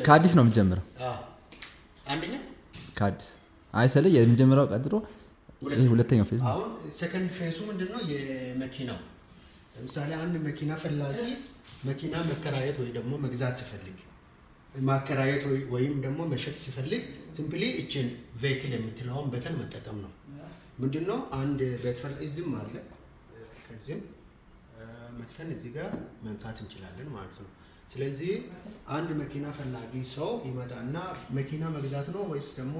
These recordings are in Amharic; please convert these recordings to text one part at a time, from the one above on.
ከአዲስ ነው የምጀምረው። አንደኛ ከአዲስ አይሰለ የመጀመሪያው ቀጥሮ ሁለተኛው ፌዝ አሁን ሰከንድ ፌዙ ምንድነው? የመኪናው ለምሳሌ አንድ መኪና ፈላጊ መኪና መከራየት ወይ ደግሞ መግዛት ሲፈልግ ማከራየት ወይም ደግሞ መሸጥ ሲፈልግ ሲምፕሊ እቺን ቬሂክል የምትለውን በተን መጠቀም ነው። ምንድነው? አንድ ቤትፈል እዚህም አለ ከዚህም መተን እዚህ ጋር መንካት እንችላለን ማለት ነው። ስለዚህ አንድ መኪና ፈላጊ ሰው ይመጣና መኪና መግዛት ነው ወይስ ደግሞ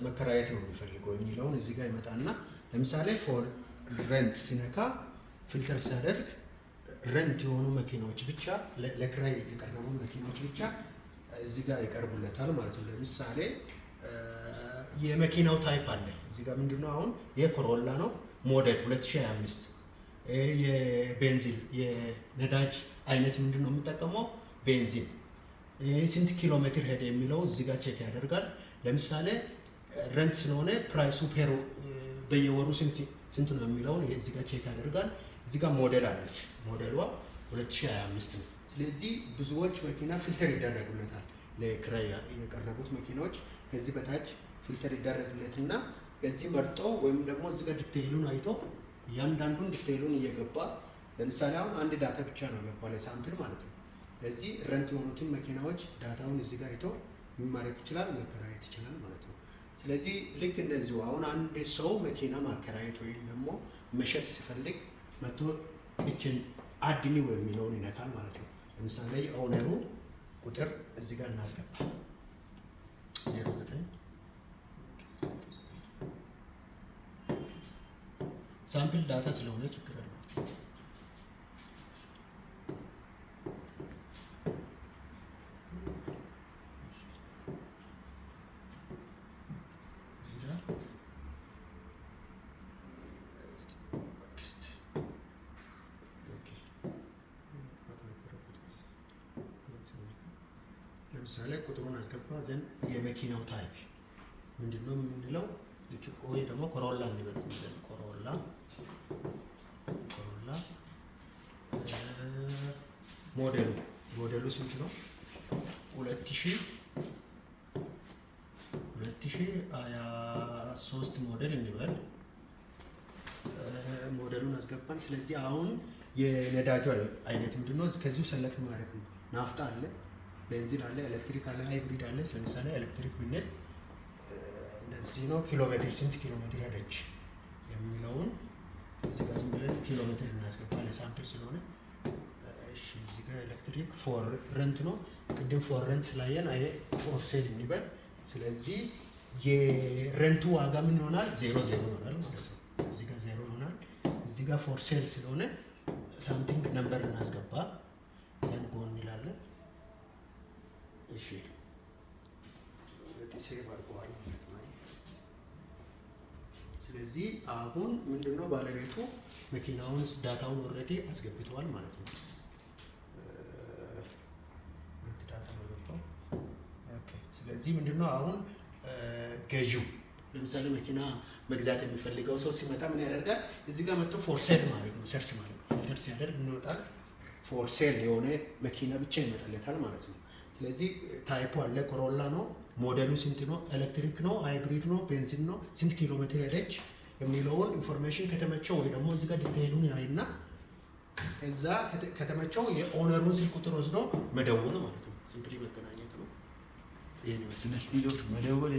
መከራየት ነው የሚፈልገው የሚለውን እዚህ ጋር ይመጣና ለምሳሌ ፎር ሬንት ሲነካ ፊልተር ሲያደርግ ሬንት የሆኑ መኪናዎች ብቻ ለክራይ የቀረቡ መኪናዎች ብቻ እዚህ ጋር ይቀርቡለታል ማለት ነው። ለምሳሌ የመኪናው ታይፕ አለ እዚህ ጋር ምንድነው? አሁን የኮሮላ ነው ሞዴል 2025 የቤንዚን የነዳጅ አይነት ምንድነው የሚጠቀመው? ቤንዚን ስንት ኪሎ ሜትር ሄደ የሚለው እዚህ ጋር ቼክ ያደርጋል። ለምሳሌ ረንት ስለሆነ ፕራይሱ ፔሮ በየወሩ ስንት ነው የሚለው እዚህ ጋር ቼክ ያደርጋል። እዚህ ጋር ሞዴል አለች ሞዴሏ 2025 ነው። ስለዚህ ብዙዎች መኪና ፊልተር ይደረጉለታል። ለክራይ የቀረቡት መኪናዎች ከዚህ በታች ፊልተር ይደረግለትና ከዚህ መርጦ ወይም ደግሞ እዚህ ጋር ዲቴይሉን አይቶ እያንዳንዱን ዲቴይሉን እየገባ ለምሳሌ አሁን አንድ ዳታ ብቻ ነው ገባ ለሳምፕል ማለት ነው። ስለዚህ ረንት የሆኑትን መኪናዎች ዳታውን እዚህ ጋር አይቶ ምን ማድረግ ይችላል? መከራየት ይችላል ማለት ነው። ስለዚህ ልክ እንደዚሁ አሁን አንድ ሰው መኪና ማከራየት ወይም ደግሞ መሸጥ ሲፈልግ መጥቶ እችን አድኒው የሚለውን ይነካል ማለት ነው። ለምሳሌ ኦነሩ ቁጥር እዚህ ጋር እናስገባ 09 ሳምፕል ዳታ ስለሆነ ችግር አለ። ለምሳሌ ቁጥሩን አስገባ ዘንድ የመኪናው ታይፕ ምንድነው የምንለው? ወይ ደግሞ ኮሮላ እንበል ኮሮላ ሞዴሉ ስንት ነው? 2023 ሞዴል እንበል። ሞዴሉን አስገባን። ስለዚህ አሁን የነዳጁ አይነት ምንድነው? ከዚሁ ሰለክት ማድረግ ነው። ናፍጣ አለ፣ ቤንዚን አለ፣ ኤሌክትሪክ አለ፣ ሃይብሪድ አለ። ለምሳሌ ኤሌክትሪክ ብንል እንደዚህ ነው። ኪሎ ሜትር ስንት ኪሎ ሜትር ያለች የሚለውን እዚህ ጋር ዝም ብለን ኪሎ ሜትር እናስገባለን ሳምፕል ስለሆነ። እሺ እዚህ ጋር ኤሌክትሪክ ፎር ረንት ነው። ቅድም ፎር ረንት ስላየን ይሄ ፎር ሴል የሚባል ስለዚህ የረንቱ ዋጋ ምን ይሆናል? 00 ይሆናል ማለት ነው። እዚህ ጋር 0 ይሆናል። እዚህ ጋር ፎር ሴል ስለሆነ ሳምቲንግ ነምበር እናስገባ ዘን ጎን እንላለን። እሺ ሴቭ አድርገዋል ማለት ነው። ስለዚህ አሁን ምንድነው ባለቤቱ መኪናውን ዳታውን ኦልሬዲ አስገብተዋል ማለት ነው። ሁለት ዳታ ነው ገብቷል። ኦኬ ስለዚህ ምንድነው አሁን ገዢው ለምሳሌ መኪና መግዛት የሚፈልገው ሰው ሲመጣ ምን ያደርጋል? እዚህ ጋር መጥቶ ፎር ሴል ማለት ነው ሰርች ማለት ነው። ፊልተር ሲያደርግ ምን ይወጣል? ፎር ሴል የሆነ መኪና ብቻ ይመጣለታል ማለት ነው። ስለዚህ ታይፑ አለ ኮሮላ ነው። ሞዴሉ ስንት ነው? ኤሌክትሪክ ነው? ሃይብሪድ ነው? ቤንዚን ነው? ስንት ኪሎ ሜትር ሄደች የሚለውን ኢንፎርሜሽን ከተመቸው ወይ ደግሞ እዚህ ጋር ዲቴይሉን ያይና ከዛ ከተመቸው የኦነሩን ስልክ ቁጥር ወስዶ መደወል ማለት ነው። ሲምፕሊ መገናኘት ነው። ይሄን ይመስላል። መደወል